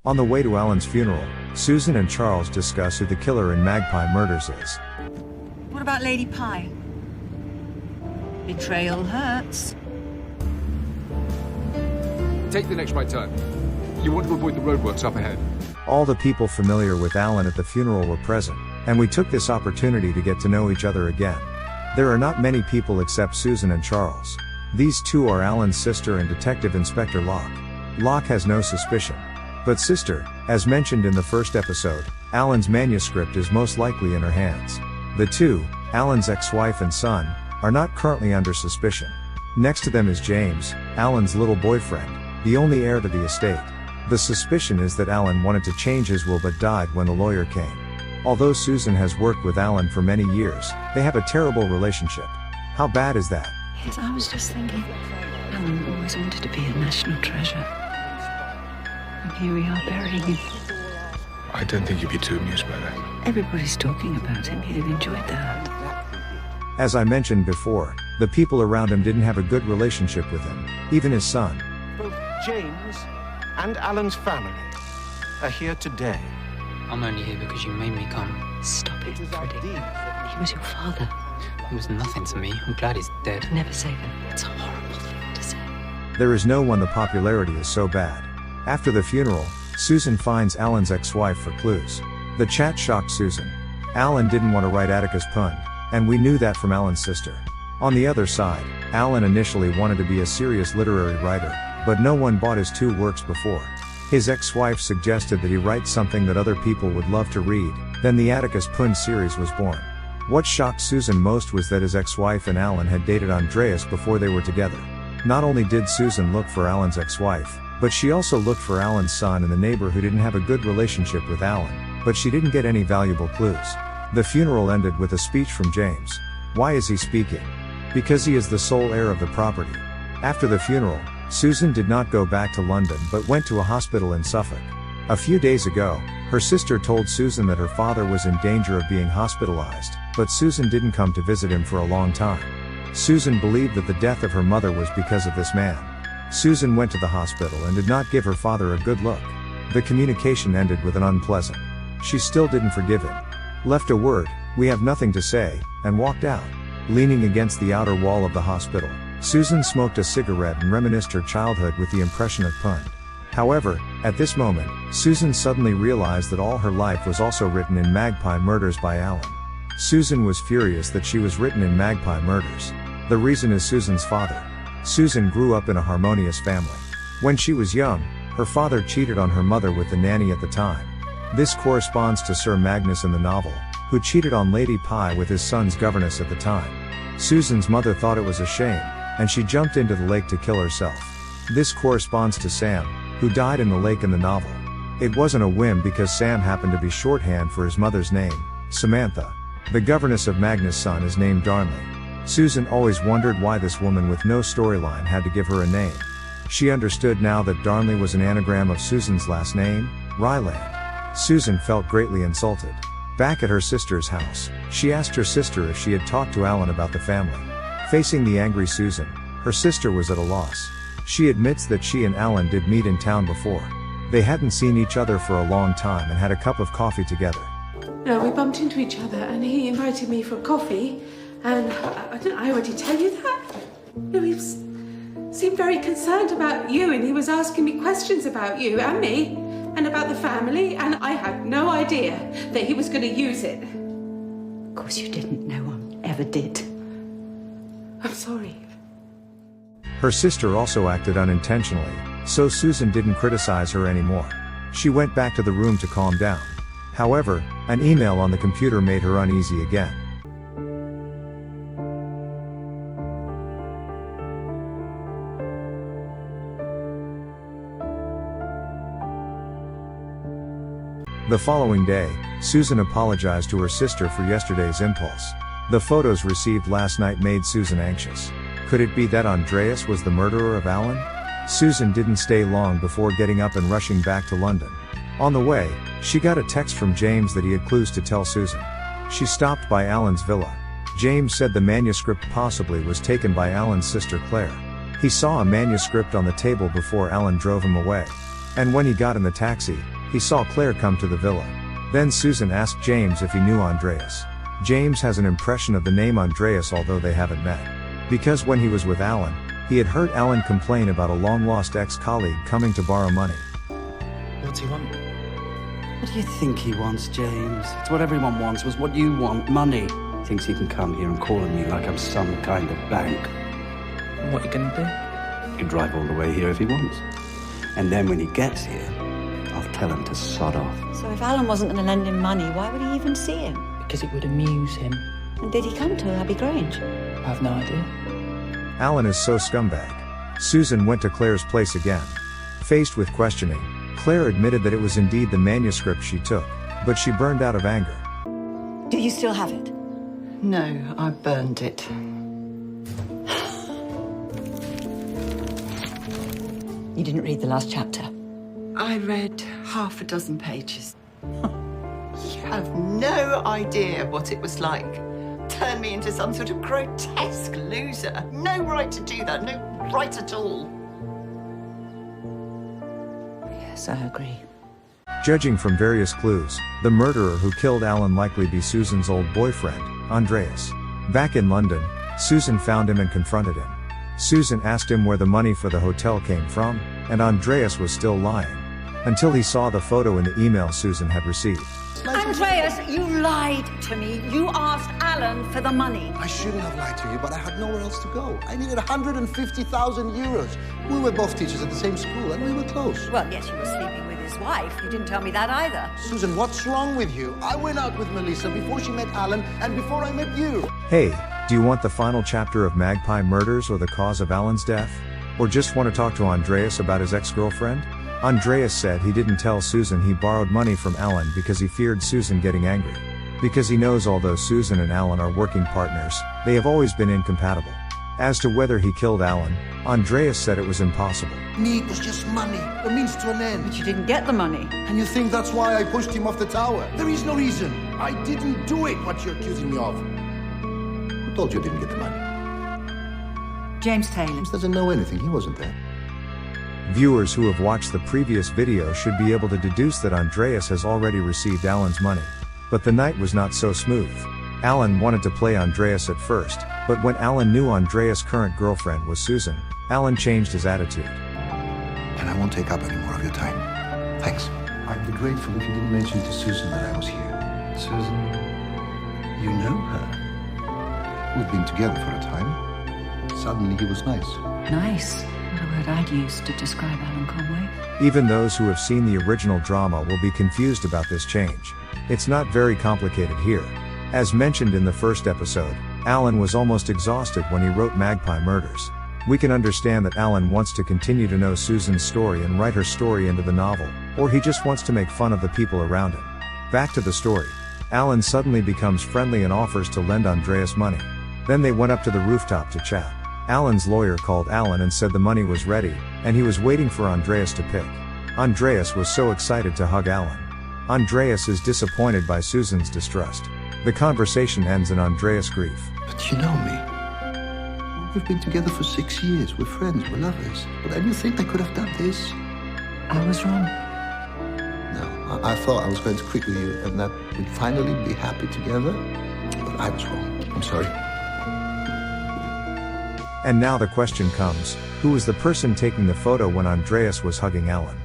On the way to Alan's funeral, Susan and Charles discuss who the killer in Magpie Murders is. What about Lady Pye? Betrayal hurts. Take the next right turn. You want to avoid the roadworks up ahead. All the people familiar with Alan at the funeral were present, and we took this opportunity to get to know each other again. There are not many people except Susan and Charles. These two are Alan's sister and Detective Inspector Locke. Locke has no suspicion. But sister, as mentioned in the first episode, Alan's manuscript is most likely in her hands. The two, Alan's ex-wife and son, are not currently under suspicion. Next to them is James, Alan's little boyfriend, the only heir to the estate. The suspicion is that Alan wanted to change his will but died when the lawyer came. Although Susan has worked with Alan for many years, they have a terrible relationship. How bad is that? Yes, I was just thinking, Alan always wanted to be a national treasure. And here we are burying him. I don't think you'd be too amused by that. Everybody's talking about him. He'd have enjoyed that. As I mentioned before, the people around him didn't have a good relationship with him, even his son. Both James and Alan's family are here today. I'm only here because you made me come. Stop it, Freddie. He was your father. He was nothing to me. I'm glad he's dead. Never say that. It's a horrible thing to say. There is no one the popularity is so bad. After the funeral, Susan finds Alan's ex-wife for clues. The chat shocked Susan. Alan didn't want to write Atticus Pund, and we knew that from Alan's sister. On the other side, Alan initially wanted to be a serious literary writer, but no one bought his 2 works before. His ex-wife suggested that he write something that other people would love to read, then the Atticus Pund series was born. What shocked Susan most was that his ex-wife and Alan had dated Andreas before they were together. Not only did Susan look for Alan's ex-wife, but she also looked for Alan's son and the neighbor who didn't have a good relationship with Alan, but she didn't get any valuable clues. The funeral ended with a speech from James. Why is he speaking? Because he is the sole heir of the property. After the funeral, Susan did not go back to London but went to a hospital in Suffolk. A few days ago, her sister told Susan that her father was in danger of being hospitalized, but Susan didn't come to visit him for a long time. Susan believed that the death of her mother was because of this man. Susan went to the hospital and did not give her father a good look. The communication ended with an unpleasant. She still didn't forgive him. Left a word, "We have nothing to say," and walked out. Leaning against the outer wall of the hospital, Susan smoked a cigarette and reminisced her childhood with the impression of Pund. However, at this moment, Susan suddenly realized that all her life was also written in Magpie Murders by Alan. Susan was furious that she was written in Magpie Murders. The reason is Susan's father. Susan grew up in a harmonious family. When she was young, her father cheated on her mother with the nanny at the time. This corresponds to Sir Magnus in the novel, who cheated on Lady Pye with his son's governess at the time. Susan's mother thought it was a shame, and she jumped into the lake to kill herself. This corresponds to Sam, who died in the lake in the novel. It wasn't a whim because Sam happened to be shorthand for his mother's name, Samantha. The governess of Magnus' son is named Darnley. Susan always wondered why this woman with no storyline had to give her a name. She understood now that Darnley was an anagram of Susan's last name, Ryeland. Susan felt greatly insulted. Back at her sister's house, she asked her sister if she had talked to Alan about the family. Facing the angry Susan, her sister was at a loss. She admits that she and Alan did meet in town before. They hadn't seen each other for a long time and had a cup of coffee together. No, we bumped into each other and he invited me for coffee, and I already tell you that? No, he seemed very concerned about you, and he was asking me questions about you and me, and about the family, and I had no idea that he was going to use it. Of course you didn't. No one ever did. I'm sorry. Her sister also acted unintentionally, so Susan didn't criticize her anymore. She went back to the room to calm down. However, an email on the computer made her uneasy again. The following day, Susan apologized to her sister for yesterday's impulse. The photos received last night made Susan anxious. Could it be that Andreas was the murderer of Alan? Susan didn't stay long before getting up and rushing back to London. On the way, she got a text from James that he had clues to tell Susan. She stopped by Alan's villa. James said the manuscript possibly was taken by Alan's sister Claire. He saw a manuscript on the table before Alan drove him away. And when he got in the taxi, he saw Claire come to the villa. Then Susan asked James if he knew Andreas. James has an impression of the name Andreas although they haven't met. Because when he was with Alan, he had heard Alan complain about a long-lost ex-colleague coming to borrow money. What's he want? What do you think he wants, James? It's what everyone wants, was what you want, money. Thinks he can come here and call on me like I'm some kind of bank. What are you gonna do? He can drive all the way here if he wants. And then when he gets here, I'll tell him to sod off. So if Alan wasn't going to lend him money, why would he even see him? Because it would amuse him. And did he come to Abbey Grange? I have no idea. Alan is so scumbag. Susan went to Claire's place again. Faced with questioning, Claire admitted that it was indeed the manuscript she took, but she burned out of anger. Do you still have it? No, I burned it. You didn't read the last chapter? I read half a dozen pages. You have no idea what it was like. Turned me into some sort of grotesque loser. No right to do that, no right at all. Yes, I agree. Judging from various clues, the murderer who killed Alan likely be Susan's old boyfriend, Andreas. Back in London, Susan found him and confronted him. Susan asked him where the money for the hotel came from, and Andreas was still lying. Until he saw the photo in the email Susan had received. Andreas, you lied to me. You asked Alan for the money. I shouldn't have lied to you, but I had nowhere else to go. I needed 150,000 euros. We were both teachers at the same school, and we were close. Well, yes, you were sleeping with his wife. You didn't tell me that either. Susan, what's wrong with you? I went out with Melissa before she met Alan, and before I met you. Hey, do you want the final chapter of Magpie Murders or the cause of Alan's death? Or just want to talk to Andreas about his ex-girlfriend? Andreas said he didn't tell Susan he borrowed money from Alan because he feared Susan getting angry. Because he knows although Susan and Alan are working partners, they have always been incompatible. As to whether he killed Alan, Andreas said it was impossible. Me, it was just money, a means to an end. But you didn't get the money. And you think that's why I pushed him off the tower? There is no reason. I didn't do it, what you're accusing me of. Who told you I didn't get the money? James Taylor. James doesn't know anything, he wasn't there. Viewers who have watched the previous video should be able to deduce that Andreas has already received Alan's money. But the night was not so smooth. Alan wanted to play Andreas at first, but when Alan knew Andreas' current girlfriend was Susan, Alan changed his attitude. And I won't take up any more of your time. Thanks. I'd be grateful if you didn't mention to Susan that I was here. Susan, you know her? We've been together for a time. Suddenly he was nice. Nice. Not a word I'd use to describe Alan Conway. Even those who have seen the original drama will be confused about this change. It's not very complicated here. As mentioned in the first episode, Alan was almost exhausted when he wrote Magpie Murders. We can understand that Alan wants to continue to know Susan's story and write her story into the novel, or he just wants to make fun of the people around him. Back to the story. Alan suddenly becomes friendly and offers to lend Andreas money. Then they went up to the rooftop to chat. Alan's lawyer called Alan and said the money was ready, and he was waiting for Andreas to pick. Andreas was so excited to hug Alan. Andreas is disappointed by Susan's distrust. The conversation ends in Andreas' grief. But you know me. We've been together for 6 years. We're friends, we're lovers. But then you think I could have done this? I was wrong. No, I thought I was going to quit with you and that we'd finally be happy together. But I was wrong. I'm sorry. And now the question comes, who was the person taking the photo when Andreas was hugging Alan?